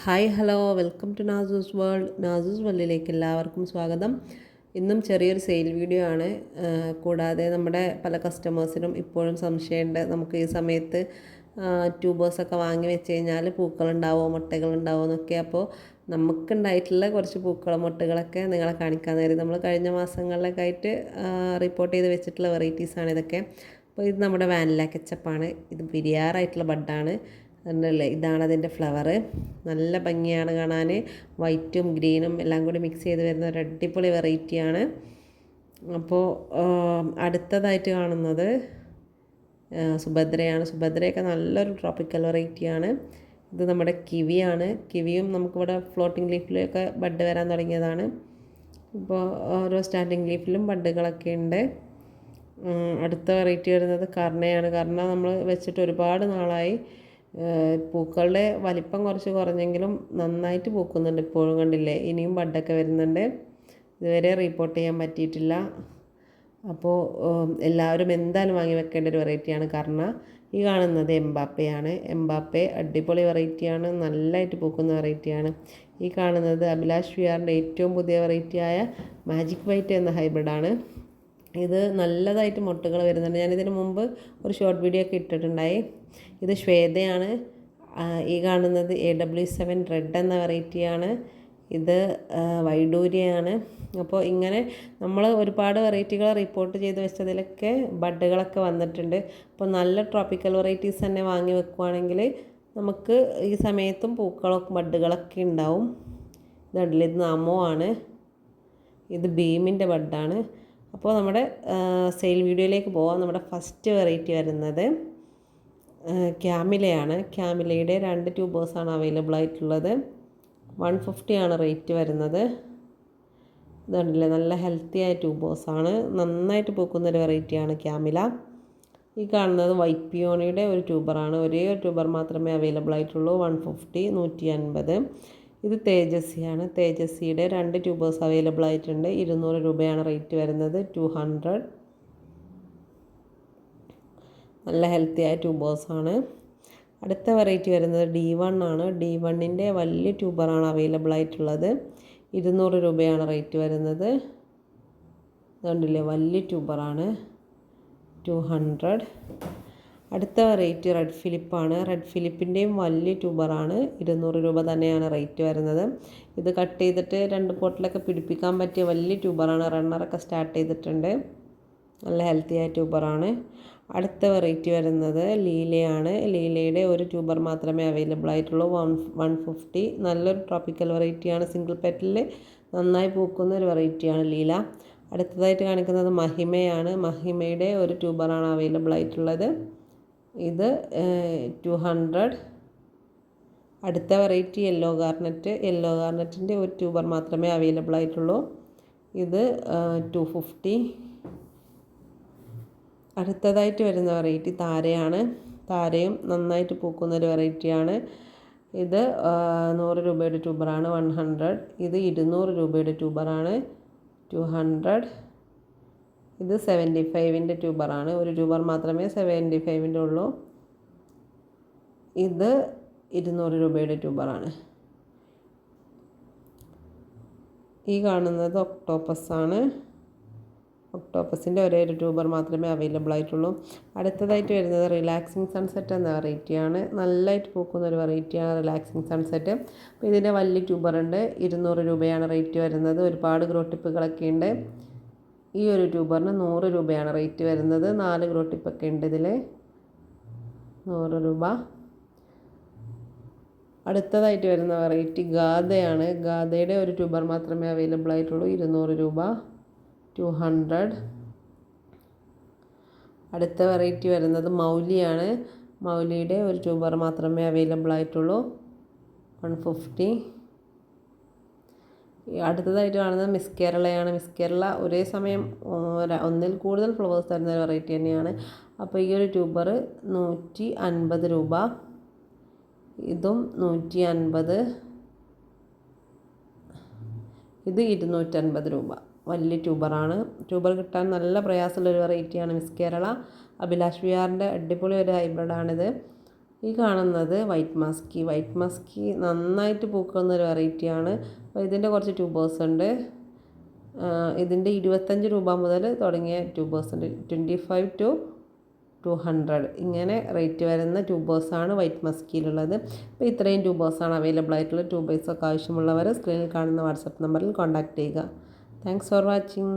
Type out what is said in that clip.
Hi hello welcome to Nasu's world. Nasu's വേൾഡിലേക്ക് എല്ലാവർക്കും സ്വാഗതം. ഇന്നും ചെറിയൊരു സെയിൽ വീഡിയോ ആണ്. കൂടാതെ നമ്മുടെ പല കസ്റ്റമേഴ്സിനും ഇപ്പോഴും സംശയമുണ്ട്, നമുക്ക് ഈ സമയത്ത് ട്യൂബേഴ്സൊക്കെ വാങ്ങി വെച്ച് കഴിഞ്ഞാൽ പൂക്കളുണ്ടാവുമോ മുട്ടകളുണ്ടാവുമോ എന്നൊക്കെ. അപ്പോൾ നമുക്കുണ്ടായിട്ടുള്ള കുറച്ച് മുട്ടകളൊക്കെ നിങ്ങളെ കാണിക്കാൻ നേരം നമ്മൾ കഴിഞ്ഞ മാസങ്ങളിലൊക്കെ ആയിട്ട് റിപ്പോർട്ട് ചെയ്ത് വെച്ചിട്ടുള്ള വെറൈറ്റീസാണ് ഇതൊക്കെ. അപ്പോൾ ഇത് നമ്മുടെ വാനില കെച്ചപ്പാണ്. ഇത് ബിരിയാറായിട്ടുള്ള ബഡാണ്. എന്നല്ലേ, ഇതാണ് അതിൻ്റെ ഫ്ലവറ്. നല്ല ഭംഗിയാണ് കാണാൻ. വൈറ്റും ഗ്രീനും എല്ലാം കൂടി മിക്സ് ചെയ്ത് വരുന്ന ഒരു അടിപൊളി വെറൈറ്റിയാണ്. അപ്പോൾ അടുത്തതായിട്ട് കാണുന്നത് സുഭദ്രയാണ്. സുഭദ്രയൊക്കെ നല്ലൊരു ട്രോപ്പിക്കൽ വെറൈറ്റിയാണ്. ഇത് നമ്മുടെ കിവിയാണ്. കിവിയും നമുക്കിവിടെ ഫ്ലോട്ടിംഗ് ലീഫിലൊക്കെ ബഡ് വരാൻ തുടങ്ങിയതാണ്. ഇപ്പോൾ ഓരോ സ്റ്റാൻഡിങ് ലീഫിലും ബഡുകളൊക്കെ ഉണ്ട്. അടുത്ത വെറൈറ്റി വരുന്നത് കർണയാണ്. കർണ നമ്മൾ വെച്ചിട്ട് ഒരുപാട് നാളായി. പൂക്കളുടെ വലിപ്പം കുറച്ച് കുറഞ്ഞെങ്കിലും നന്നായിട്ട് പൂക്കുന്നുണ്ട്. ഇപ്പോഴും കണ്ടില്ലേ, ഇനിയും ബഡൊക്കെ വരുന്നുണ്ട്. ഇതുവരെ റിപ്പോർട്ട് ചെയ്യാൻ പറ്റിയിട്ടില്ല. അപ്പോൾ എല്ലാവരും എന്തായാലും വാങ്ങി വെക്കേണ്ട ഒരു വെറൈറ്റിയാണ് കർണ. ഈ കാണുന്നത് എംബാപ്പയാണ്. എംബാപ്പെ അടിപൊളി വെറൈറ്റിയാണ്, നല്ലതായിട്ട് പൂക്കുന്ന വെറൈറ്റിയാണ്. ഈ കാണുന്നത് അഭിലാഷ് വിയാറിൻ്റെ ഏറ്റവും പുതിയ വെറൈറ്റിയായ മാജിക് വൈറ്റ് എന്ന ഹൈബ്രിഡാണ്. ഇത് നല്ലതായിട്ട് മുട്ടുകൾ വരുന്നുണ്ട്. ഞാനിതിന് മുമ്പ് ഒരു ഷോർട്ട് വീഡിയോ ഒക്കെ ഇട്ടിട്ടുണ്ടായി. ഇത് ശ്വേതയാണ്. ഈ കാണുന്നത് AW7 റെഡ് എന്ന വെറൈറ്റിയാണ്. ഇത് വൈഡൂര്യയാണ്. അപ്പോൾ ഇങ്ങനെ നമ്മൾ ഒരുപാട് വെറൈറ്റികൾ റിപ്പോർട്ട് ചെയ്ത് വെച്ചതിലൊക്കെ ബഡുകളൊക്കെ വന്നിട്ടുണ്ട്. അപ്പോൾ നല്ല ട്രോപ്പിക്കൽ വെറൈറ്റീസ് തന്നെ വാങ്ങി വെക്കുവാണെങ്കിൽ നമുക്ക് ഈ സമയത്തും പൂക്കളൊക്കെ ബഡുകളൊക്കെ ഉണ്ടാവും. ഇതുണ്ടല്ലോ, ഇത് നമോ ആണ്. ഇത് ബീമിൻ്റെ ബഡാണ്. അപ്പോൾ നമ്മുടെ സെയിൽ വീഡിയോയിലേക്ക് പോകാം. നമ്മുടെ ഫസ്റ്റ് വെറൈറ്റി വരുന്നത് ക്യാമിലയാണ്. ക്യാമിലയുടെ 2 ട്യൂബേഴ്സാണ് അവൈലബിൾ ആയിട്ടുള്ളത്. 150 ആണ് റേറ്റ് വരുന്നത്. ഇതുണ്ടല്ലേ, നല്ല ഹെൽത്തി ആയ ട്യൂബേഴ്സാണ്. നന്നായിട്ട് പൂക്കുന്നൊരു വെറൈറ്റിയാണ് ക്യാമില. ഈ കാണുന്നത് വൈറ്റ് പിയോണിയുടെ ഒരു ട്യൂബറാണ്. ഒരേ ഒരു ട്യൂബർ മാത്രമേ അവൈലബിൾ ആയിട്ടുള്ളൂ. 150, 150. ഇത് തേജസ്വിയാണ്. തേജസ്വിയുടെ 2 ട്യൂബേഴ്സ് അവൈലബിൾ ആയിട്ടുണ്ട്. 200 രൂപയാണ് റേറ്റ് വരുന്നത്. 200. നല്ല ഹെൽത്തി ആയ ട്യൂബേഴ്സാണ്. അടുത്ത വെറൈറ്റി വരുന്നത് D1 ആണ്. D1ൻ്റെ വലിയ ട്യൂബറാണ് അവൈലബിൾ ആയിട്ടുള്ളത്. 200 രൂപയാണ് റേറ്റ് വരുന്നത്. അതുകൊണ്ടില്ലേ, വലിയ ട്യൂബറാണ്. 200. അടുത്ത വെറൈറ്റി റെഡ് ഫിലിപ്പാണ്. റെഡ് ഫിലിപ്പിൻ്റെയും വലിയ ട്യൂബറാണ്. 200 രൂപ തന്നെയാണ് റേറ്റ് വരുന്നത്. ഇത് കട്ട് ചെയ്തിട്ട് 2 പോട്ടിലൊക്കെ പിടിപ്പിക്കാൻ പറ്റിയ വലിയ ട്യൂബറാണ്. റണ്ണറൊക്കെ സ്റ്റാർട്ട് ചെയ്തിട്ടുണ്ട്. നല്ല ഹെൽത്തി ആയ ട്യൂബറാണ്. അടുത്ത വെറൈറ്റി വരുന്നത് ലീലയാണ്. ലീലയുടെ ഒരു ട്യൂബർ മാത്രമേ അവൈലബിൾ ആയിട്ടുള്ളൂ. 150. നല്ലൊരു ട്രോപ്പിക്കൽ വെറൈറ്റിയാണ്. സിംഗിൾ പെറ്റലിൽ നന്നായി പൂക്കുന്ന ഒരു വെറൈറ്റിയാണ് ലീല. അടുത്തതായിട്ട് കാണിക്കുന്നത് മഹിമയാണ്. മഹിമയുടെ ഒരു ട്യൂബറാണ് അവൈലബിൾ ആയിട്ടുള്ളത്. ഇത് 200. അടുത്ത വെറൈറ്റി യെല്ലോ ഗാർനറ്റ്. യെല്ലോ ഗാർനറ്റിൻ്റെ ഒരു ട്യൂബർ മാത്രമേ അവൈലബിൾ ആയിട്ടുള്ളൂ. ഇത് 250. അടുത്തതായിട്ട് വരുന്ന വെറൈറ്റി താരയാണ്. താരയും നന്നായിട്ട് പൂക്കുന്നൊരു വെറൈറ്റിയാണ്. ഇത് 100 രൂപയുടെ ട്യൂബറാണ്. 100. ഇത് 200 രൂപയുടെ ട്യൂബറാണ്. 200. ഇത് 75ൻ്റെ ട്യൂബറാണ്. ഒരു ട്യൂബർ മാത്രമേ 75ൻ്റെ ഉള്ളൂ. ഇത് 200 രൂപയുടെ ട്യൂബറാണ്. ഈ കാണുന്നത് ഒക്ടോപ്പസാണ്. ഒക്ടോപ്പസിൻ്റെ ഒരേ ഒരു ട്യൂബർ മാത്രമേ അവൈലബിൾ ആയിട്ടുള്ളൂ. അടുത്തതായിട്ട് വരുന്നത് റിലാക്സിങ് സൺസെറ്റ് എന്ന വെറൈറ്റിയാണ്. നല്ലതായിട്ട് പൂക്കുന്ന ഒരു വെറൈറ്റിയാണ് റിലാക്സിങ് സൺസെറ്റ്. അപ്പോൾ ഇതിൻ്റെ വലിയ ട്യൂബറുണ്ട്. 200 രൂപയാണ് റേറ്റ് വരുന്നത്. ഒരുപാട് ഗ്രോ ടിപ്പുകളൊക്കെ ഉണ്ട്. ഈ ഒരു ട്യൂബറിന് 100 രൂപയാണ് റേറ്റ് വരുന്നത്. 4 ഗ്രോ ടിപ്പൊക്കെ ഉണ്ട് ഇതിൽ. 100 രൂപ. അടുത്തതായിട്ട് വരുന്ന വെറൈറ്റി ഗാദയാണ്. ഗാദയുടെ ഒരു ട്യൂബർ മാത്രമേ അവൈലബിൾ ആയിട്ടുള്ളൂ. 200 രൂപ. 200. അടുത്ത വെറൈറ്റി വരുന്നത് മൗലിയാണ്. മൗലിയുടെ ഒരു ട്യൂബർ മാത്രമേ അവൈലബിൾ ആയിട്ടുള്ളൂ. 150. അടുത്തതായിട്ട് കാണുന്നത് മിസ് കേരളയാണ്. മിസ് കേരള ഒരേ സമയം ഒന്നിൽ കൂടുതൽ ഫ്ലവേഴ്സ് തരുന്ന ഒരു വെറൈറ്റി തന്നെയാണ്. അപ്പോൾ ഈ ഒരു ട്യൂബർ 150 രൂപ. ഇതും 150. ഇത് 250 രൂപ. വലിയ ട്യൂബറാണ്. ട്യൂബർ കിട്ടാൻ നല്ല പ്രയാസമുള്ളൊരു വെറൈറ്റിയാണ് മിസ് കേരള. അഭിലാഷ് വിയാറിൻ്റെ അടിപൊളി ഒരു ഹൈബ്രിഡാണിത്. ഈ കാണുന്നത് വൈറ്റ് മസ്കി നന്നായിട്ട് പൂക്കുന്ന ഒരു വെറൈറ്റിയാണ്. അപ്പോൾ ഇതിൻ്റെ കുറച്ച് ട്യൂബേഴ്സ് ഉണ്ട്. ഇതിൻ്റെ 25 രൂപ മുതൽ തുടങ്ങിയ ട്യൂബേഴ്സ് ഉണ്ട്. 25 to 200 ഇങ്ങനെ റേറ്റ് വരുന്ന ട്യൂബേഴ്സാണ് വൈറ്റ് മസ്കിയിലുള്ളത്. അപ്പോൾ ഇത്രയും ട്യൂബേഴ്സാണ് അവൈലബിൾ ആയിട്ടുള്ള. ട്യൂബേഴ്സൊക്കെ ആവശ്യമുള്ളവർ സ്ക്രീനിൽ കാണുന്ന വാട്സപ്പ് നമ്പറിൽ കോൺടാക്റ്റ് ചെയ്യുക. Thanks for watching.